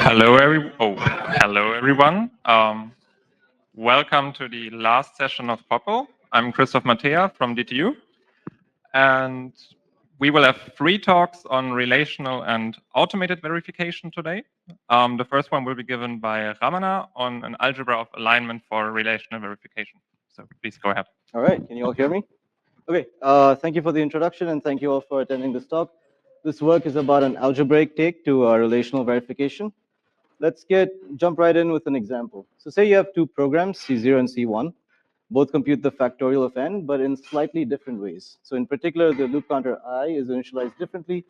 Hello everyone. Welcome to the last session of POPL. I'm Christoph Mattea from DTU, and we will have 3 talks on relational and automated verification today. The first one will be given by Ramana on an algebra of alignment for relational verification. So please go ahead. All right, can you all hear me? Okay, thank you for the introduction and thank you all for attending this talk. This work is about an algebraic take to relational verification. Let's jump right in with an example. So say you have 2 programs, C0 and C1, both compute the factorial of n, but in slightly different ways. So in particular, the loop counter I is initialized differently,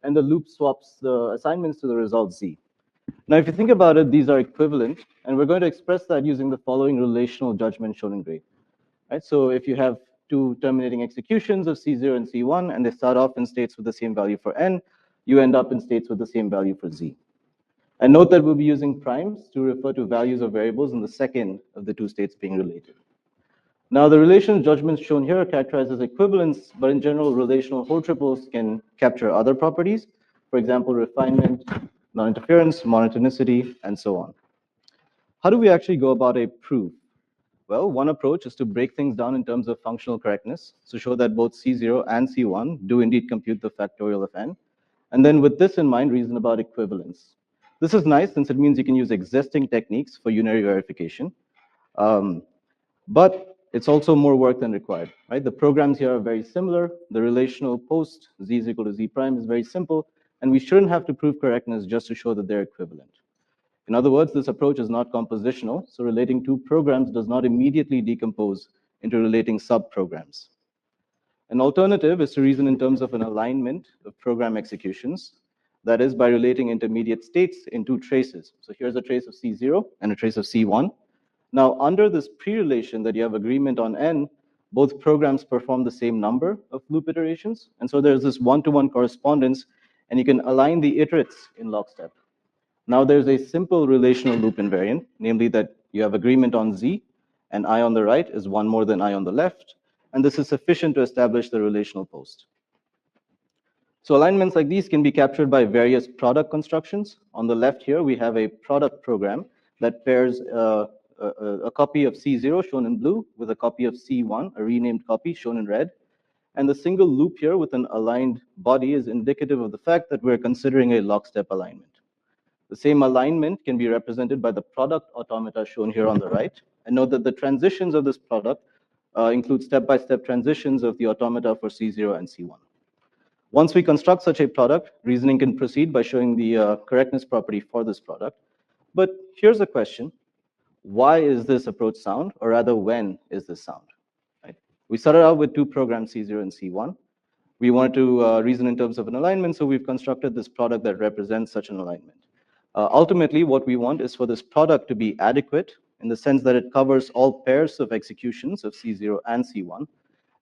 and the loop swaps the assignments to the result z. Now, if you think about it, these are equivalent, and we're going to express that using the following relational judgment shown in gray. Right? So if you have 2 terminating executions of C0 and C1, and they start off in states with the same value for n, you end up in states with the same value for z. And note that we'll be using primes to refer to values of variables in the second of the 2 states being related. Now, the relational judgments shown here are characterized as equivalence, but in general, relational Hoare triples can capture other properties, for example, refinement, non-interference, monotonicity, and so on. How do we actually go about a proof? Well, one approach is to break things down in terms of functional correctness, so show that both C0 and C1 do indeed compute the factorial of n, and then with this in mind, reason about equivalence. This is nice since it means you can use existing techniques for unary verification, but it's also more work than required, right? The programs here are very similar. The relational post z is equal to z prime is very simple, and we shouldn't have to prove correctness just to show that they're equivalent. In other words, this approach is not compositional, so relating 2 programs does not immediately decompose into relating subprograms. An alternative is to reason in terms of an alignment of program executions, that is, by relating intermediate states in 2 traces. So here's a trace of C0 and a trace of C1. Now, under this pre-relation that you have agreement on n, both programs perform the same number of loop iterations, and so there's this one-to-one correspondence, and you can align the iterates in lockstep. Now there's a simple relational loop invariant, namely that you have agreement on z, and I on the right is 1 more than I on the left, and this is sufficient to establish the relational post. So alignments like these can be captured by various product constructions. On the left here, we have a product program that pairs a copy of C0 shown in blue with a copy of C1, a renamed copy shown in red. And the single loop here with an aligned body is indicative of the fact that we're considering a lockstep alignment. The same alignment can be represented by the product automata shown here on the right. And note that the transitions of this product include step-by-step transitions of the automata for C0 and C1. Once we construct such a product, reasoning can proceed by showing the correctness property for this product. But here's a question. Why is this approach sound, or rather, when is this sound? Right? We started out with 2 programs, C0 and C1. We wanted to reason in terms of an alignment, so we've constructed this product that represents such an alignment. Ultimately, what we want is for this product to be adequate in the sense that it covers all pairs of executions of C0 and C1.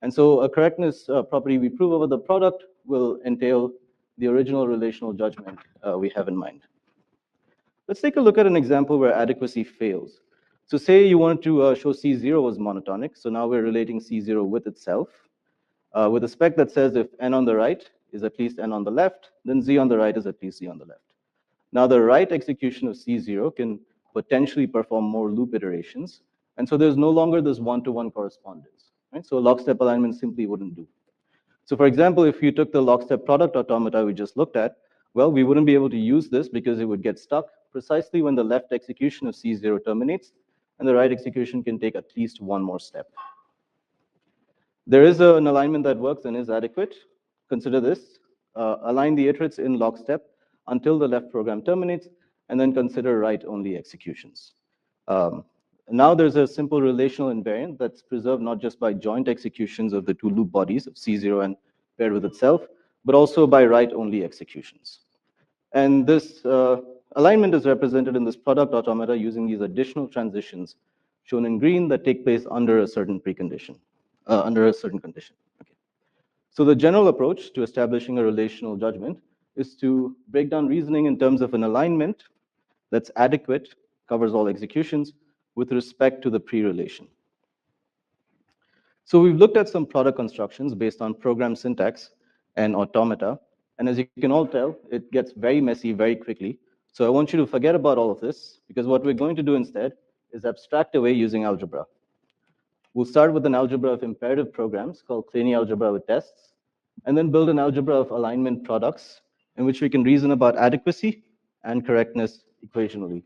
And so a correctness property we prove over the product will entail the original relational judgment we have in mind. Let's take a look at an example where adequacy fails. So say you wanted to show C0 was monotonic. So now we're relating C0 with itself with a spec that says if n on the right is at least n on the left, then z on the right is at least z on the left. Now the right execution of C0 can potentially perform more loop iterations. And so there's no longer this one-to-one correspondence. Right? So a lockstep alignment simply wouldn't do. So for example, if you took the lockstep product automata we just looked at, well, we wouldn't be able to use this because it would get stuck precisely when the left execution of C0 terminates, and the right execution can take at least 1 more step. There is an alignment that works and is adequate. Consider this. Align the iterates in lockstep until the left program terminates, and then consider right-only executions. Now there's a simple relational invariant that's preserved not just by joint executions of the 2 loop bodies of C0 and paired with itself, but also by right-only executions. And this alignment is represented in this product automata using these additional transitions shown in green that take place under a certain precondition, under a certain condition. Okay. So the general approach to establishing a relational judgment is to break down reasoning in terms of an alignment that's adequate, covers all executions, with respect to the pre-relation. So we've looked at some product constructions based on program syntax and automata. And as you can all tell, it gets very messy very quickly. So I want you to forget about all of this, because what we're going to do instead is abstract away using algebra. We'll start with an algebra of imperative programs called Kleene Algebra with tests, and then build an algebra of alignment products in which we can reason about adequacy and correctness equationally.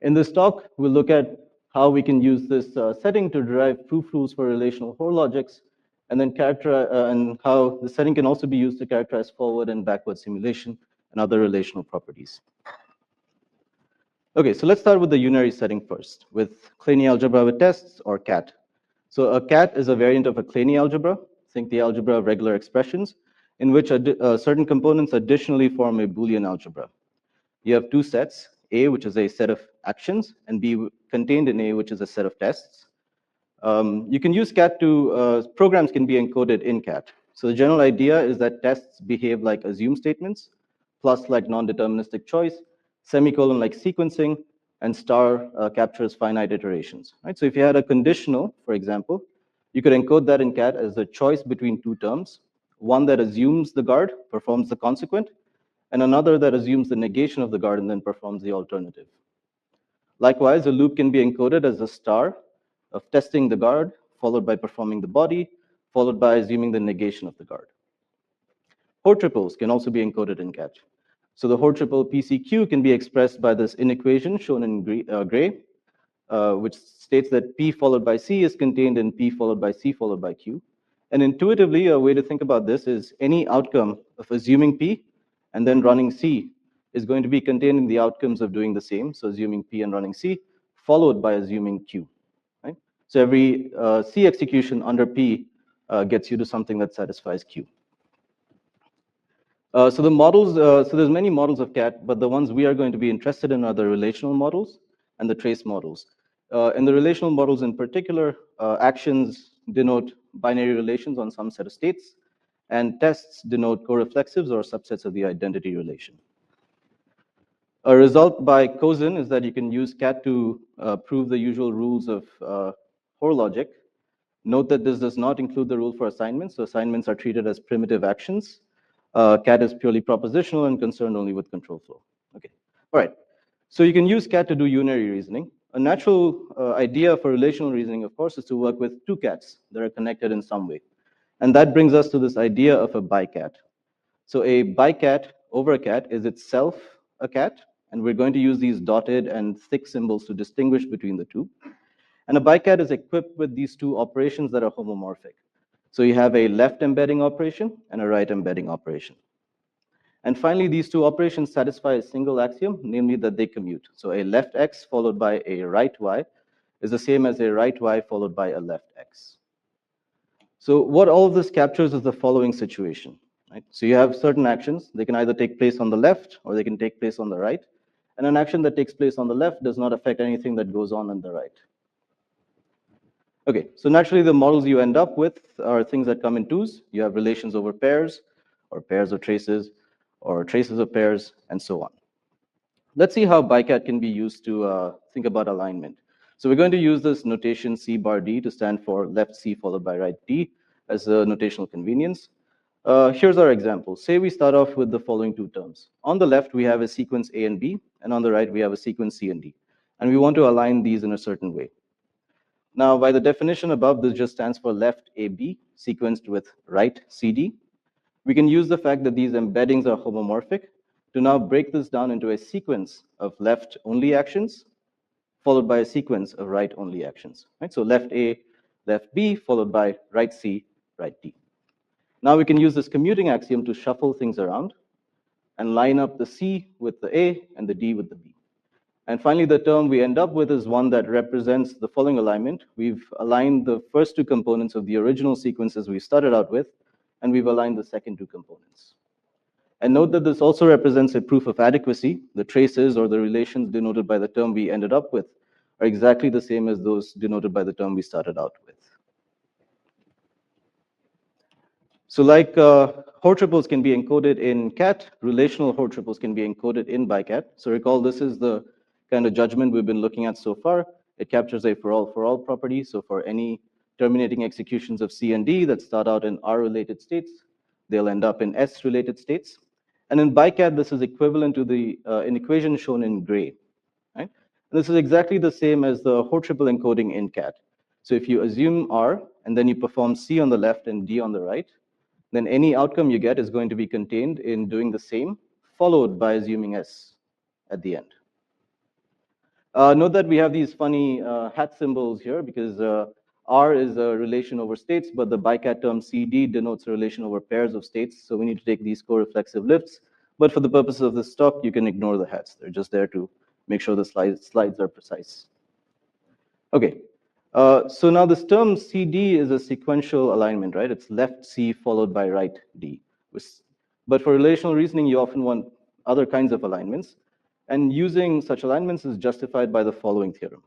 In this talk, we'll look at how we can use this setting to derive proof rules for relational Hoare logics, and then and how the setting can also be used to characterize forward and backward simulation and other relational properties. Okay, so let's start with the unary setting first, with Kleene algebra with tests, or CAT. So a CAT is a variant of a Kleene algebra. Think the algebra of regular expressions, in which certain components additionally form a Boolean algebra. You have two sets, A, which is a set of actions, and B, contained in A, which is a set of tests. You can use CAT to, programs can be encoded in CAT. So the general idea is that tests behave like assume statements, plus like non-deterministic choice, semicolon like sequencing, and star captures finite iterations. Right? So if you had a conditional, for example, you could encode that in CAT as a choice between two terms, one that assumes the guard, performs the consequent, and another that assumes the negation of the guard and then performs the alternative. Likewise, a loop can be encoded as a star of testing the guard, followed by performing the body, followed by assuming the negation of the guard. Hoare triples can also be encoded in CAT. So the Hoare triple PCQ can be expressed by this inequation shown in gray, which states that P followed by C is contained in P followed by C followed by Q. And intuitively, a way to think about this is any outcome of assuming P and then running C is going to be contained in the outcomes of doing the same, so assuming P and running C, followed by assuming Q. Right? So every C execution under P gets you to something that satisfies Q. So the models, so there's many models of CAT, but the ones we are going to be interested in are the relational models and the trace models. In the relational models in particular, actions denote binary relations on some set of states, and tests denote coreflexives or subsets of the identity relation. A result by Koskinen is that you can use CAT to prove the usual rules of Hoare logic. Note that this does not include the rule for assignments, so assignments are treated as primitive actions. CAT is purely propositional and concerned only with control flow. Okay, all right. So you can use CAT to do unary reasoning. A natural idea for relational reasoning, of course, is to work with two CATs that are connected in some way. And that brings us to this idea of a BiKAT. So a BiKAT over a CAT is itself a CAT, and we're going to use these dotted and thick symbols to distinguish between the two. And a BiKAT is equipped with these two operations that are homomorphic. So you have a left embedding operation and a right embedding operation. And finally, these two operations satisfy a single axiom, namely that they commute. So a left x followed by a right y is the same as a right y followed by a left x. So what all of this captures is the following situation. Right? So you have certain actions. They can either take place on the left or they can take place on the right. And an action that takes place on the left does not affect anything that goes on the right. Okay, so naturally the models you end up with are things that come in twos. You have relations over pairs, or pairs of traces, or traces of pairs, and so on. Let's see how BiKAT can be used to think about alignment. So we're going to use this notation C bar D to stand for left C followed by right D as a notational convenience. Here's our example. Say we start off with the following two terms. On the left, we have a sequence A and B, and on the right, we have a sequence C and D. And we want to align these in a certain way. Now, by the definition above, this just stands for left AB sequenced with right CD. We can use the fact that these embeddings are homomorphic to now break this down into a sequence of left-only actions, followed by a sequence of right-only actions. Right? So left A, left B, followed by right C, right D. Now we can use this commuting axiom to shuffle things around and line up the C with the A and the D with the B. And finally, the term we end up with is one that represents the following alignment. We've aligned the first two components of the original sequences we started out with, and we've aligned the second two components. And note that this also represents a proof of adequacy. The traces or the relations denoted by the term we ended up with are exactly the same as those denoted by the term we started out with. So like Hoare triples can be encoded in CAT, relational Hoare triples can be encoded in BiKAT. So recall, this is the kind of judgment we've been looking at so far. It captures a for all property. So for any terminating executions of C and D that start out in R related states, they'll end up in S related states. And in BiKAT, this is equivalent to the an equation shown in gray, right? And this is exactly the same as the Hoare triple encoding in CAT. So if you assume R, and then you perform C on the left and D on the right, then any outcome you get is going to be contained in doing the same, followed by assuming S at the end. Note that we have these funny hat symbols here because R is a relation over states, but the BiKAT term CD denotes a relation over pairs of states. So we need to take these co-reflexive lifts. But for the purposes of this talk, you can ignore the hats. They're just there to make sure the slides are precise. Okay, so now this term CD is a sequential alignment, right? It's left C followed by right D. But for relational reasoning, you often want other kinds of alignments. And using such alignments is justified by the following theorem.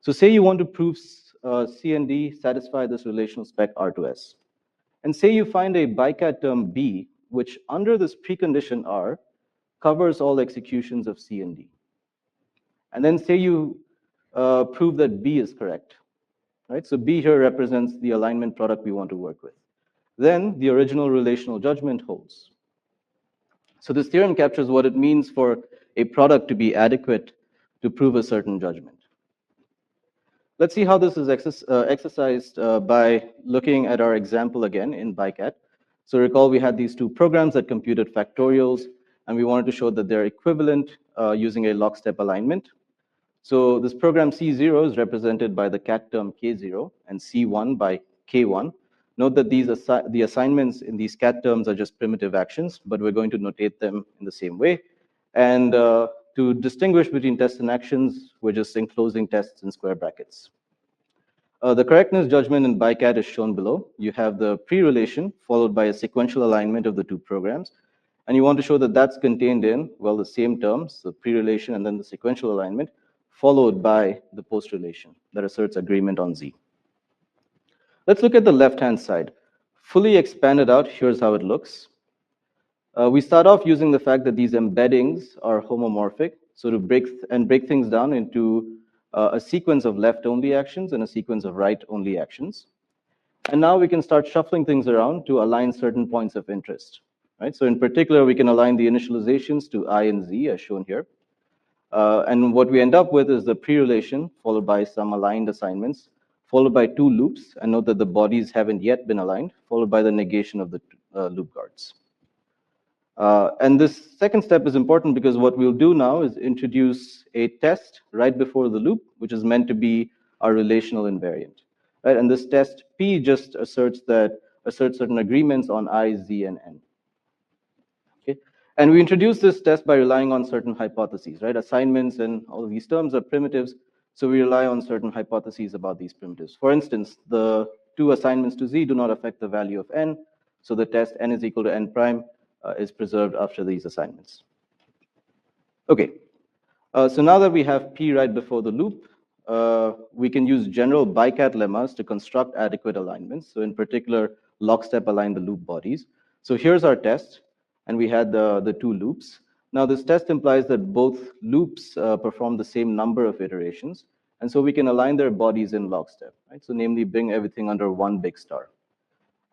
So say you want to prove C and D satisfy this relational spec R to S. And say you find a BiKAT term B, which under this precondition R covers all executions of C and D. And then say you prove that B is correct, right? So B here represents the alignment product we want to work with. Then the original relational judgment holds. So this theorem captures what it means for a product to be adequate to prove a certain judgment. Let's see how this is exercised by looking at our example again in BiKAT. So recall we had these two programs that computed factorials, and we wanted to show that they're equivalent using a lockstep alignment. So this program C0 is represented by the cat term K0 and C1 by K1. Note that the assignments in these cat terms are just primitive actions, but we're going to notate them in the same way. And to distinguish between tests and actions, we're just enclosing tests in square brackets. The correctness judgment in BiKAT is shown below. You have the pre-relation followed by a sequential alignment of the two programs. And you want to show that that's contained in, well, the same terms, the pre-relation and then the sequential alignment, followed by the post-relation that asserts agreement on Z. Let's look at the left-hand side. Fully expanded out, here's how it looks. We start off using the fact that these embeddings are homomorphic. So to break things down into a sequence of left-only actions and a sequence of right-only actions. And now we can start shuffling things around to align certain points of interest. Right? So in particular, we can align the initializations to I and Z as shown here. And what we end up with is the pre-relation followed by some aligned assignments, followed by two loops. And note that the bodies haven't yet been aligned, followed by the negation of the loop guards. And this second step is important because what we'll do now is introduce a test right before the loop, which is meant to be our relational invariant. Right? And this test P just asserts certain agreements on I, Z, and N. Okay? And we introduce this test by relying on certain hypotheses, right? Assignments and all of these terms are primitives, so we rely on certain hypotheses about these primitives. For instance, the two assignments to Z do not affect the value of N, so the test N is equal to N prime is preserved after these assignments. Okay, so now that we have P right before the loop, we can use general BiKAT lemmas to construct adequate alignments. So in particular, lockstep align the loop bodies. So here's our test, and we had the two loops. Now this test implies that both loops perform the same number of iterations, and so we can align their bodies in lockstep, right? So namely, bring everything under one big star.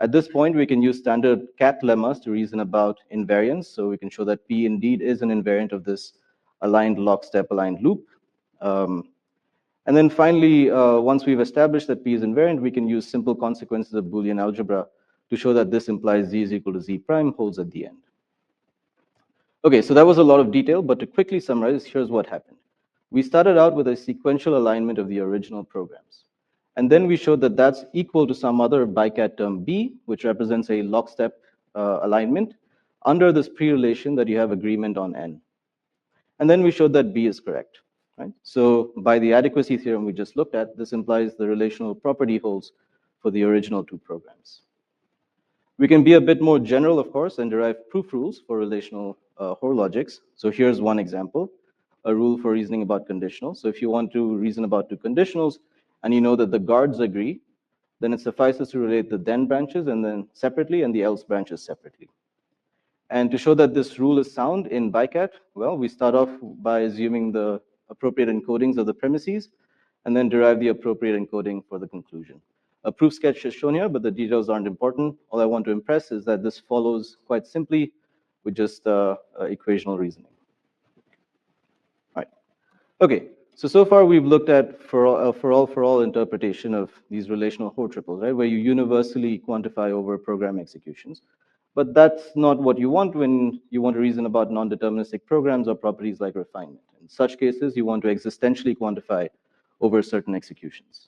At this point, we can use standard cat lemmas to reason about invariance. So we can show that P indeed is an invariant of this aligned lockstep aligned loop. And then finally, once we've established that P is invariant, we can use simple consequences of Boolean algebra to show that this implies Z is equal to Z prime holds at the end. Okay, so that was a lot of detail, but to quickly summarize, here's what happened. We started out with a sequential alignment of the original programs. And then we showed that that's equal to some other BiKAT term B, which represents a lockstep alignment under this pre-relation that you have agreement on N. And then we showed that B is correct. Right? So by the adequacy theorem we just looked at, this implies the relational property holds for the original two programs. We can be a bit more general, of course, and derive proof rules for relational Hoare logics. So here's one example, a rule for reasoning about conditionals. So if you want to reason about two conditionals, and you know that the guards agree, then it suffices to relate the then branches and then separately and the else branches separately. And to show that this rule is sound in BiKAT, well, we start off by assuming the appropriate encodings of the premises and then derive the appropriate encoding for the conclusion. A proof sketch is shown here, but the details aren't important. All I want to impress is that this follows quite simply with just equational reasoning. All right. Okay. So far we've looked at for all interpretation of these relational Hoare triples, right, where you universally quantify over program executions. But that's not what you want when you want to reason about non-deterministic programs or properties like refinement. In such cases, you want to existentially quantify over certain executions.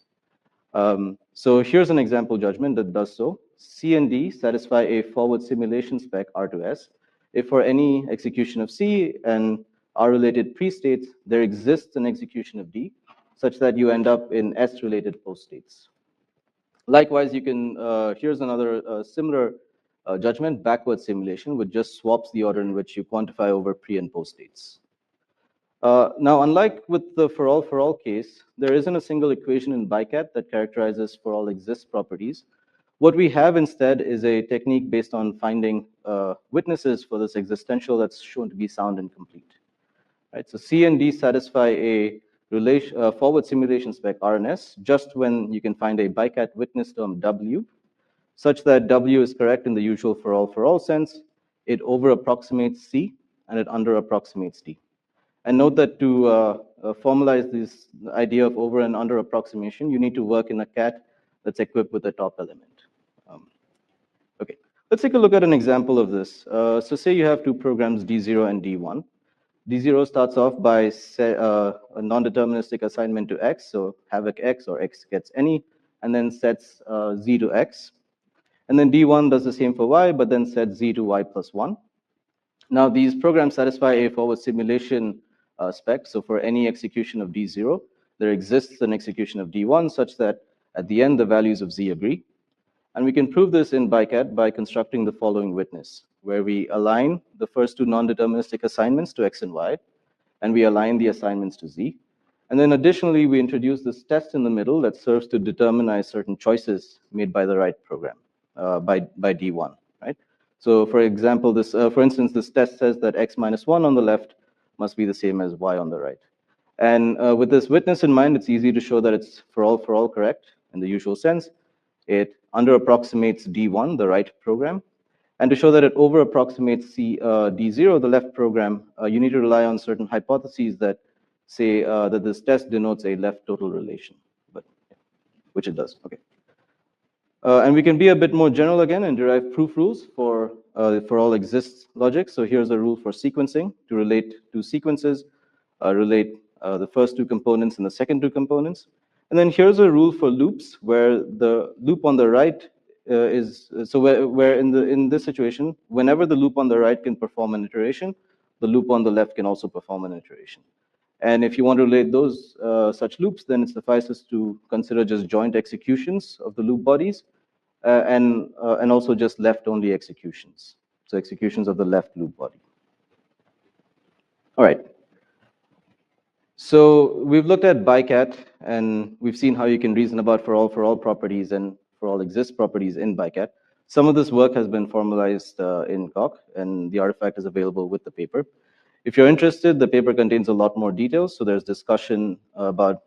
So here's an example judgment that does so. C and D satisfy a forward simulation spec R to S if for any execution of C and R-related pre-states, there exists an execution of D such that you end up in S-related post-states. Likewise, you can, here's another similar judgment, backward simulation, which just swaps the order in which you quantify over pre and post states. Now, unlike with the for all case, there isn't a single equation in BiKAT that characterizes for all exists properties. What we have instead is a technique based on finding witnesses for this existential that's shown to be sound and complete. Right? So C and D satisfy a forward simulation spec RNS just when you can find a BiKAT witness term W, such that W is correct in the usual for all sense. It over approximates C and it under approximates D. And note that to formalize this idea of over and under approximation, you need to work in a cat that's equipped with a top element. Okay, let's take a look at an example of this. So say you have two programs D0 and D1. D0 starts off by a non-deterministic assignment to X, so havoc X or X gets any, and then sets Z to X. And then D1 does the same for Y, but then sets Z to Y plus 1. Now, these programs satisfy a forward simulation spec. So for any execution of D0, there exists an execution of D1 such that at the end, the values of Z agree. And we can prove this in BiKAT by constructing the following witness, where we align the first two non-deterministic assignments to X and Y, and we align the assignments to Z. And then additionally, we introduce this test in the middle that serves to determine certain choices made by the right program, by D1, right? So for example, this, for instance, this test says that X minus 1 on the left must be the same as Y on the right. And with this witness in mind, it's easy to show that it's for all correct in the usual sense. It under approximates D1, the right program. And to show that it over approximates D0, the left program, you need to rely on certain hypotheses that say that this test denotes a left total relation, but which it does. Okay. And we can be a bit more general again and derive proof rules for all exists logic. So here's a rule for sequencing to relate two sequences, relate the first two components and the second two components. And then here's a rule for loops where the loop on the right is, so where in this situation, whenever the loop on the right can perform an iteration, the loop on the left can also perform an iteration. And if you want to relate those such loops, then it suffices to consider just joint executions of the loop bodies and also just left-only executions. So executions of the left loop body. All right. So we've looked at BiKAT, and we've seen how you can reason about for all properties and for all exists properties in BiKAT. Some of this work has been formalized in Coq, and the artifact is available with the paper. If you're interested, the paper contains a lot more details. So there's discussion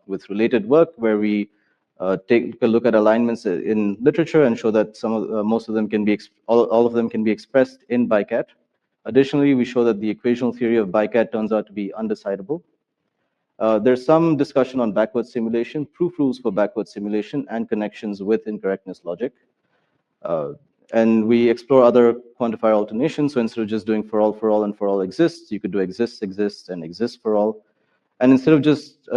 with related work where we take a look at alignments in literature and show that most of them can be all of them can be expressed in BiKAT. Additionally, we show that the equational theory of BiKAT turns out to be undecidable. There's some discussion on backward simulation, proof rules for backward simulation, and connections with incorrectness logic. And we explore other quantifier alternations. So instead of just doing for all and for all exists, you could do exists, and exists for all. And instead of just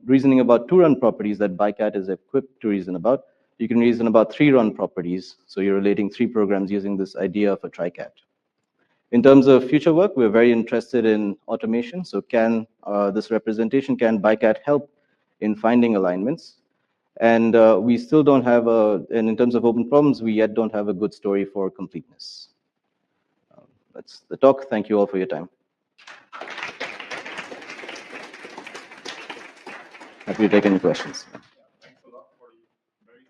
reasoning about two-run properties that BiKAT is equipped to reason about, you can reason about three-run properties. So you're relating three programs using this idea of a tricat. In terms of future work, we're very interested in automation. So can this representation, can BiKAT help in finding alignments? And we still don't have and in terms of open problems, we yet don't have a good story for completeness. That's the talk. Thank you all for your time. Happy to take any questions. Thanks a lot for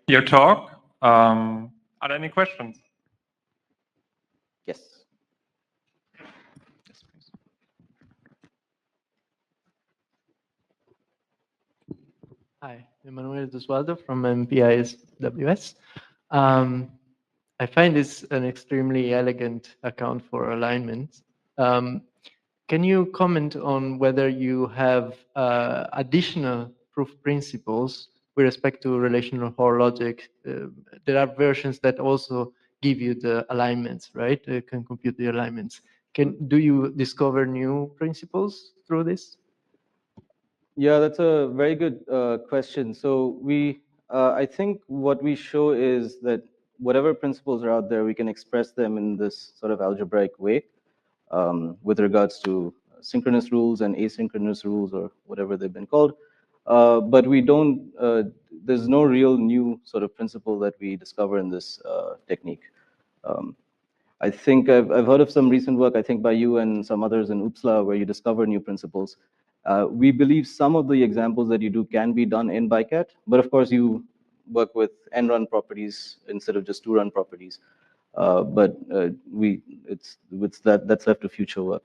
your talk. Are there any questions? Yes. Yes, please. Hi, Emmanuel Doswaldo from MPISWS. I find this an extremely elegant account for alignment. Can you comment on whether you have additional proof principles with respect to relational Hoare logic? There are versions that also give you the alignments, right? Can compute the alignments. Do you discover new principles through this? Yeah, that's a very good question. So I think what we show is that whatever principles are out there, we can express them in this sort of algebraic way with regards to synchronous rules and asynchronous rules or whatever they've been called. But we don't, there's no real new sort of principle that we discover in this technique. I think I've heard of some recent work, I think by you and some others in UPSLA, where you discover new principles. We believe some of the examples that you do can be done in BiKAT, but of course you work with n-run properties instead of just 2-run properties. That's left to future work.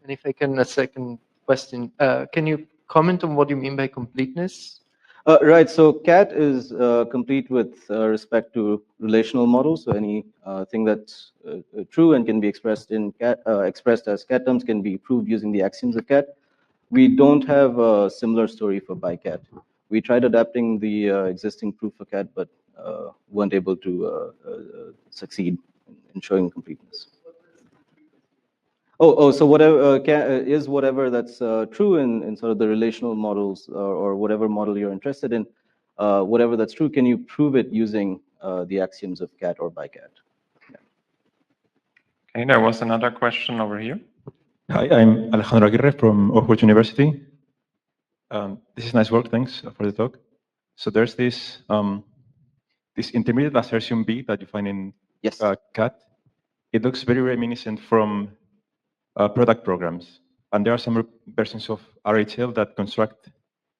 And if I can, a second question, can you comment on what you mean by completeness? Right, so CAT is complete with respect to relational models. So any thing that's true and can be expressed in CAT, expressed as CAT terms can be proved using the axioms of CAT. We don't have a similar story for BiKAT. We tried adapting the existing proof for CAT, but weren't able to succeed in showing completeness. So whatever is whatever that's true in sort of the relational models or whatever model you're interested in, whatever that's true, can you prove it using the axioms of CAT or BiKAT? Yeah. Okay, there was another question over here. Hi, I'm Alejandro Aguirre from Oxford University. This is nice work, thanks for the talk. So there's this this intermediate assertion B that you find in Yes. CAT. It looks very reminiscent from product programs. And there are some versions of RHL that construct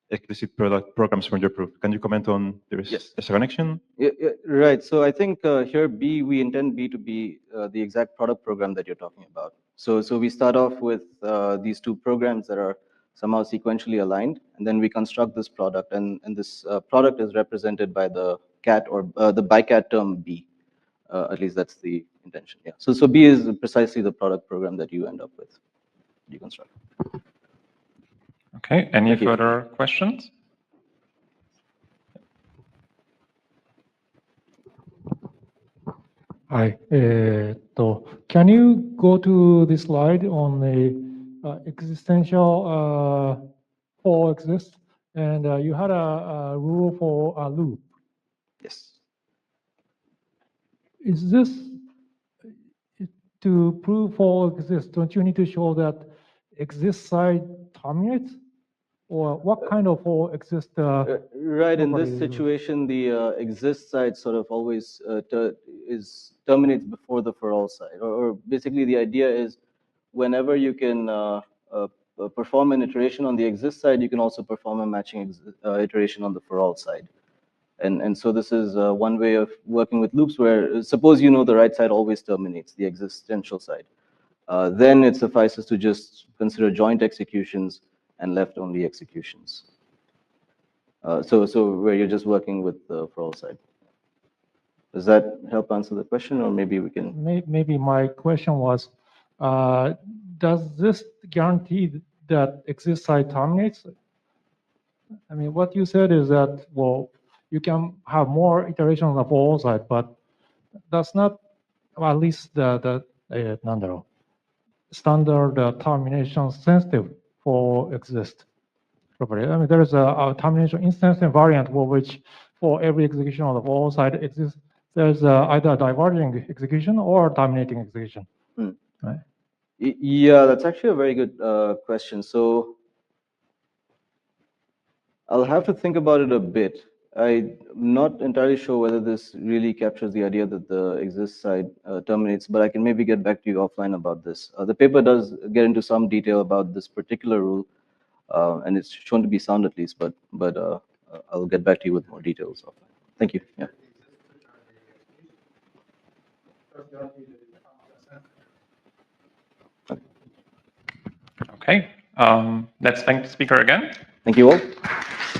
explicit product programs from your proof. Can you comment on there's a connection? Yeah, right. So I think here B, we intend B to be the exact product program that you're talking about. So we start off with these two programs that are somehow sequentially aligned, and then we construct this product, and this product is represented by the CAT or the BiKAT term B. At least that's the intention. Yeah. So B is precisely the product program that you end up with. You construct. Okay. Any further questions? Hi. Can you go to this slide on the existential forall-exists? And you had a rule for a loop. Yes. Is this to prove forall-exists? Don't you need to show that exist side terminates? Or what kind of forall-exist? Right. In this situation, the exist side sort of always terminates before the for all side. Or basically, the idea is whenever you can perform an iteration on the exist side, you can also perform a matching iteration on the for all side. And so this is one way of working with loops where suppose you know the right side always terminates, the existential side. Then it suffices to just consider joint executions and left only executions. So where you're just working with the for all side. Does that help answer the question, or maybe we can? Maybe my question was, does this guarantee that exist side terminates? I mean, what you said is that, well, you can have more iterations on the for all side, but that's not, well, at least the standard termination sensitive for exist property. I mean, there is a termination instance invariant for which for every execution on the for all side exists. There's either a diverging execution or terminating execution. Right? Yeah, that's actually a very good question. So I'll have to think about it a bit. I'm not entirely sure whether this really captures the idea that the exist side terminates, but I can maybe get back to you offline about this. The paper does get into some detail about this particular rule, and it's shown to be sound at least, but I'll get back to you with more details offline. Thank you. Yeah. Okay. Let's thank the speaker again. Thank you all.